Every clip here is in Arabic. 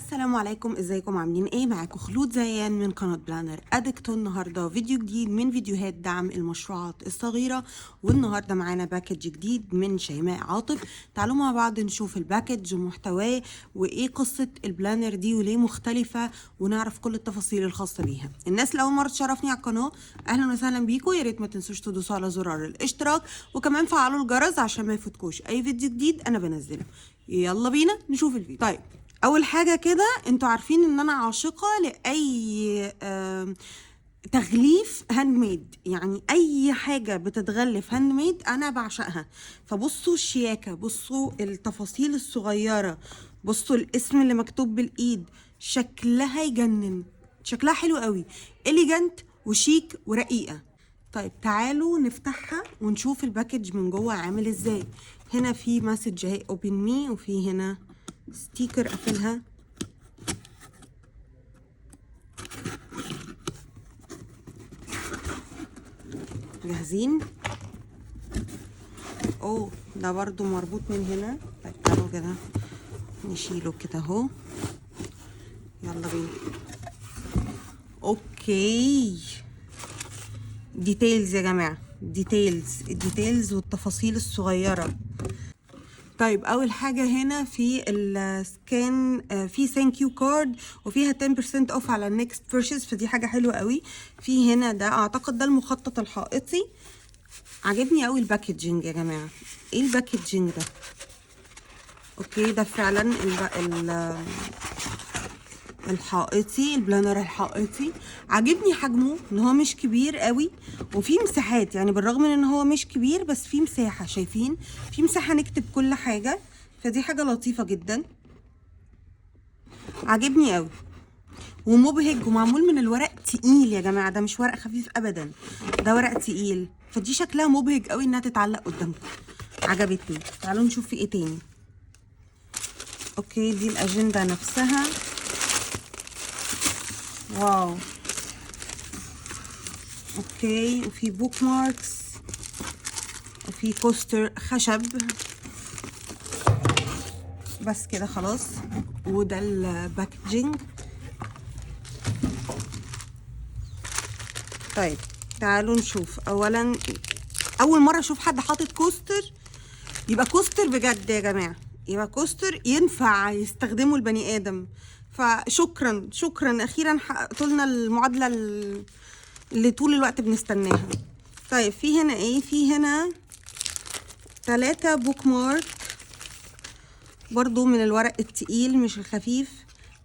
السلام عليكم، ازيكم عاملين ايه؟ معاكم خلود زيان من قناة بلانر ادكتو. النهارده فيديو جديد من فيديوهات دعم المشروعات الصغيرة، والنهارده معانا باكج جديد من شيماء عاطف. تعالوا مع بعض نشوف الباكج ومحتواه وايه قصة البلانر دي وليه مختلفة، ونعرف كل التفاصيل الخاصة بيها. الناس اللي اول مرة تشرفني على القناة، اهلا وسهلا بيكم. يا ريت ما تنسوش تدوسوا على زرار الاشتراك وكمان فعلوا الجرس عشان ما يفوتكوش اي فيديو جديد انا بنزله. يلا بينا نشوف الفيديو. طيب، اول حاجه كده، انتوا عارفين ان انا عاشقه لاي تغليف هاند ميد، يعني اي حاجه بتتغلف هاند ميد انا بعشقها. فبصوا الشياكه، بصوا التفاصيل الصغيره، بصوا الاسم اللي مكتوب بالايد، شكلها يجنن، شكلها حلو قوي، اليجنت وشيك ورقيقه. طيب تعالوا نفتحها ونشوف الباكج من جوه عامل ازاي. هنا في مسج اهي اوبن مي، وفي هنا ستيكر قافلها. جاهزين؟ اوه، ده برضو مربوط من هنا. طيب تعالوا كده نشيله كده اهو. يلا بينا. اوكي، ديتيلز يا جماعه، ديتيلز، الديتيلز والتفاصيل الصغيره. طيب اول حاجه هنا في السكان في ثانك يو كارد، وفيها 10% اوف على النكست بيرشيز، فدي حاجه حلوه قوي. في هنا ده اعتقد ده المخطط الحائطي. عجبني قوي الباكجينج يا جماعه. ايه الباكجينج ده؟ اوكي، ده فعلا الحائطي، البلانر الحائطي. عجبني حجمه ان هو مش كبير قوي، وفي مساحات، يعني بالرغم من ان هو مش كبير بس في مساحه، شايفين؟ في مساحه نكتب كل حاجه، فدي حاجه لطيفه جدا. عجبني قوي ومبهج، ومعمول من الورق تقيل يا جماعه، ده مش ورق خفيف ابدا، ده ورق تقيل، فدي شكلها مبهج قوي انها تتعلق قدامكم. عجبتني. تعالوا نشوف في ايه تاني. اوكي، دي الاجنده نفسها. واو، اوكي، وفي بوك ماركس، وفي كوستر خشب. بس كده خلاص، وده الباكجينج. طيب تعالوا نشوف. اولا اول مره اشوف حد حاطط كوستر، يبقى كوستر بجد يا جماعه، يبقى كوستر ينفع يستخدمه البني ادم. فشكرا شكرا، اخيرا حققتوا لنا المعادله اللي طول الوقت بنستناها. طيب في هنا ايه؟ في هنا 3 بوك مارك برضو من الورق التقيل مش الخفيف،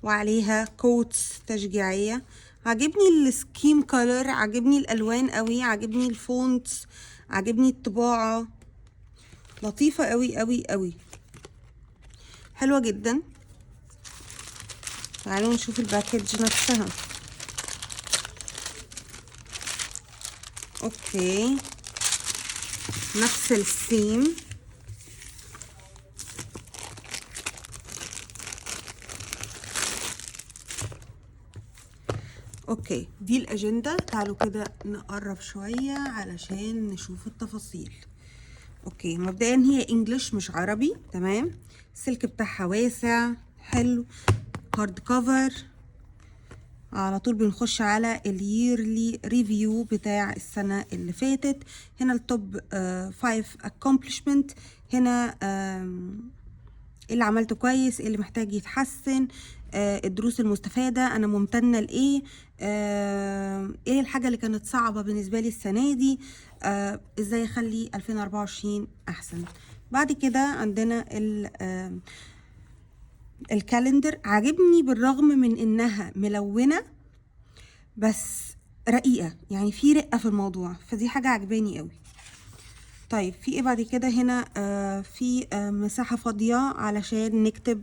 وعليها كوتس تشجيعية. عجبني السكيم كولر، عجبني الالوان قوي، عجبني الفونتس، عجبني الطباعة، لطيفة قوي قوي قوي، حلوة جدا. تعالوا نشوف الباكج نفسها. اوكي، نفس الثيم. اوكي، دي الاجنده. تعالوا كده نقرب شويه علشان نشوف التفاصيل. اوكي، مبدئيا هي انجلش مش عربي، تمام. السلك بتاعها واسع حلو، هارد كفر. على طول بنخش على الييرلي ريفيو بتاع السنه اللي فاتت. هنا التوب 5 accomplishment. هنا اللي عملته كويس، اللي محتاج يتحسن، الدروس المستفادة، أنا ممتنة لإيه، إيه الحاجة اللي كانت صعبة بالنسبة لي السنة دي، إزاي أخلي 2024 أحسن. بعد كده عندنا الكالندر. عجبني بالرغم من إنها ملونة بس رقيقة، يعني في رقة في الموضوع، فدي حاجة عجباني قوي. طيب في ايه بعد كده؟ هنا في مساحة فاضية علشان نكتب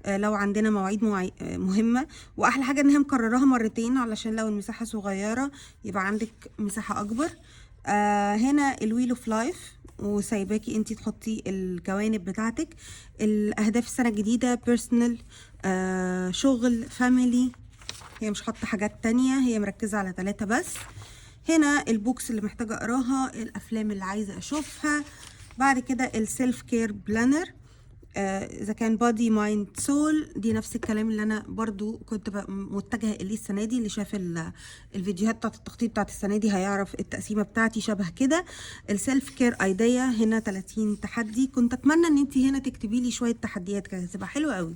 لو عندنا مواعيد مهمة، واحلى حاجة انها مكررها مرتين علشان لو المساحة صغيرة يبقى عندك مساحة اكبر. هنا الويل اوف لايف، وسايباكي انتي تحطي الجوانب بتاعتك. الاهداف السنة الجديدة بيرسونال، شغل، فاميلي. هي مش حاطة حاجات تانية، هي مركزة على 3 بس. هنا البوكس اللي محتاجة اقراها، الافلام اللي عايزة اشوفها. بعد كده السيلف كير بلانر. اذا كان بادي مايند سول، دي نفس الكلام اللي انا برضو كنت متجهه اليه السنه دي. اللي شاف الفيديوهات بتاعت التخطيط بتاعت السنه دي هيعرف التقسيمه بتاعتي شبه كده. السيلف كير ايديا هنا 30 تحدي. كنت اتمنى ان انت هنا تكتبي لي شويه تحديات، كانت هتبقى حلوه قوي.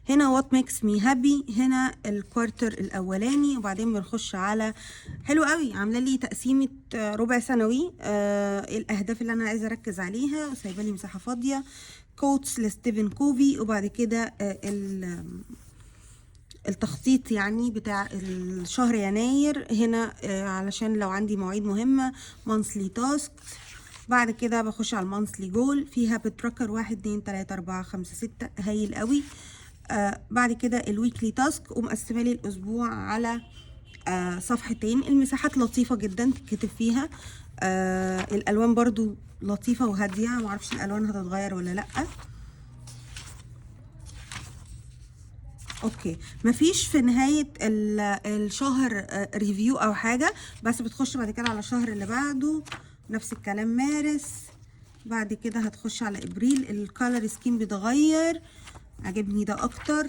هنا وات ميكس مي هابي، هنا الكوارتر الاولاني، وبعدين بنخش على حلو قوي، عامله لي تقسيمه ربع سنوي، الاهداف اللي انا عايزه اركز عليها وسايبه لي مساحه فاضيه. كوتس لستيفن كوفي، وبعد كده التخطيط يعني بتاع الشهر يناير هنا، علشان لو عندي مواعيد مهمه. مانثلي تاسك، بعد كده بخش على المانثلي جول في هابت تراكر 1 2 3 4 5 6 هايل قوي. بعد كده الويكلي تاسك، ومقسمه لي الاسبوع على صفحتين. المساحات لطيفه جدا تكتب فيها، الالوان برضو لطيفه وهاديه، معرفش الالوان هتتغير ولا لا. اوكي، مفيش في نهايه الشهر ريفيو او حاجه، بس بتخش بعد كده على الشهر اللي بعده. نفس الكلام مارس، بعد كده هتخش على ابريل. الكالر سكيم بيتغير، عجبني ده اكتر.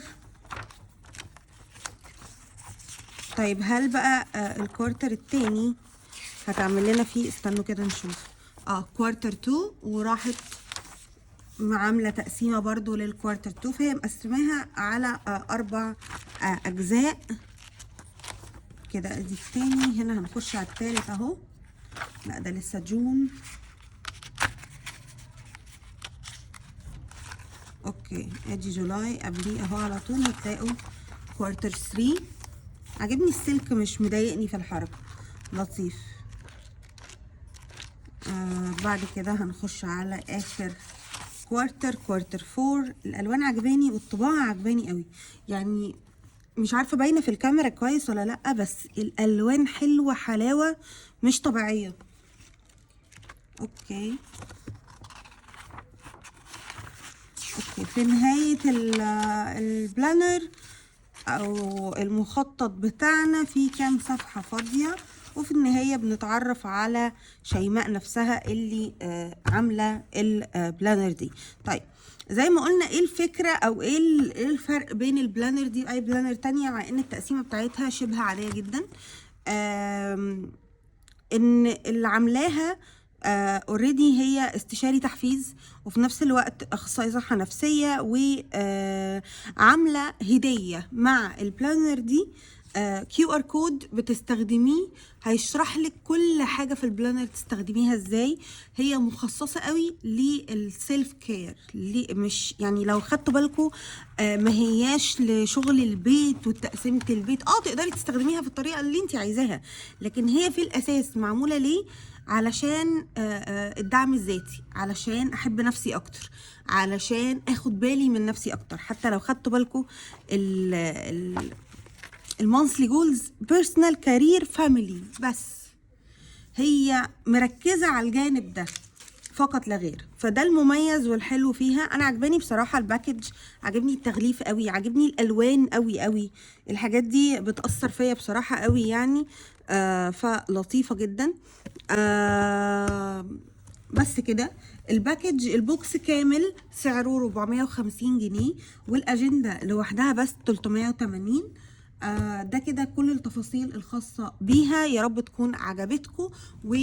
طيب هل بقى الكوارتر التاني هتعمل لنا فيه؟ استنوا كده نشوف. كوارتر 2، وراحت عامله تقسيمه برضو للكوارتر 2، فهي مقسماها على 4 اجزاء كده. ادي التاني، هنا هنخش على التالت اهو. لا ده لسه جون. اوكي، ادي جولاي قبليه اهو على طول، هتلاقوا كوارتر 3. عجبني السلك، مش مضايقني في الحركه، لطيف. بعد كده هنخش على اخر كوارتر 4. الالوان عجباني والطباعه عجباني قوي، يعني مش عارفه باينه في الكاميرا كويس ولا لا، بس الالوان حلوه حلاوه مش طبيعيه. اوكي في نهايه البلانر او المخطط بتاعنا في كام صفحه فاضيه، وفي النهايه بنتعرف على شيماء نفسها اللي عامله البلانر دي. طيب زي ما قلنا، ايه الفكره او ايه الفرق بين البلانر دي واي بلانر تانية، مع ان التقسيمه بتاعتها شبه عاديه جدا؟ ان اللي عاملاها اوريدي هي استشاري تحفيز، وفي نفس الوقت اخصائي صحه نفسيه، وعامله هديه مع البلانر دي. QR كود بتستخدميه، هيشرح لك كل حاجه في البلانر تستخدميها ازاي. هي مخصصه قوي للسيلف كير، مش يعني لو خدتوا بالكم ما هياش لشغل البيت وتقسيمه البيت. تقدري تستخدميها في الطريقه اللي انت عايزاها، لكن هي في الاساس معموله ليه؟ علشان الدعم الذاتي، علشان احب نفسي اكتر، علشان اخد بالي من نفسي اكتر. حتى لو خدتوا بالكم المونثلي جولز بيرسونال كارير فاميلي، بس هي مركزه على الجانب ده فقط لا غير. فده المميز والحلو فيها. انا عجباني بصراحه الباكج، عجبني التغليف قوي، عجبني الالوان قوي قوي. الحاجات دي بتاثر فيا بصراحه قوي يعني. فلطيفه جدا. بس كده الباكج. البوكس كامل سعره 450 جنيه، والاجنده لوحدها بس 380. ده كده كل التفاصيل الخاصة بيها. يا رب تكون عجبتكم، و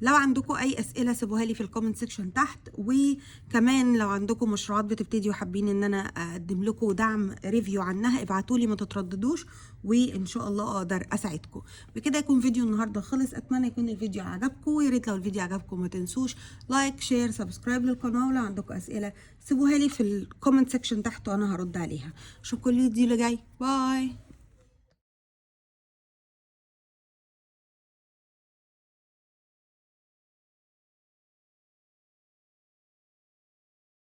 لو عندكم اي اسئله سيبوها لي في الكومنت سيكشن تحت. وكمان لو عندكم مشروعات بتبتدي وحابين ان انا اقدم لكم دعم ريفيو عنها، ابعتوا لي، ما تترددوش، وان شاء الله اقدر اساعدكم. بكده يكون فيديو النهارده خلص. اتمنى يكون الفيديو عجبكم، ويا ريت لو الفيديو عجبكم ما تنسوش لايك شير سبسكرايب للقناه، ولو عندكم اسئله سيبوها لي في الكومنت سيكشن تحت وانا هرد عليها. اشوفكم الفيديو اللي جاي. باي.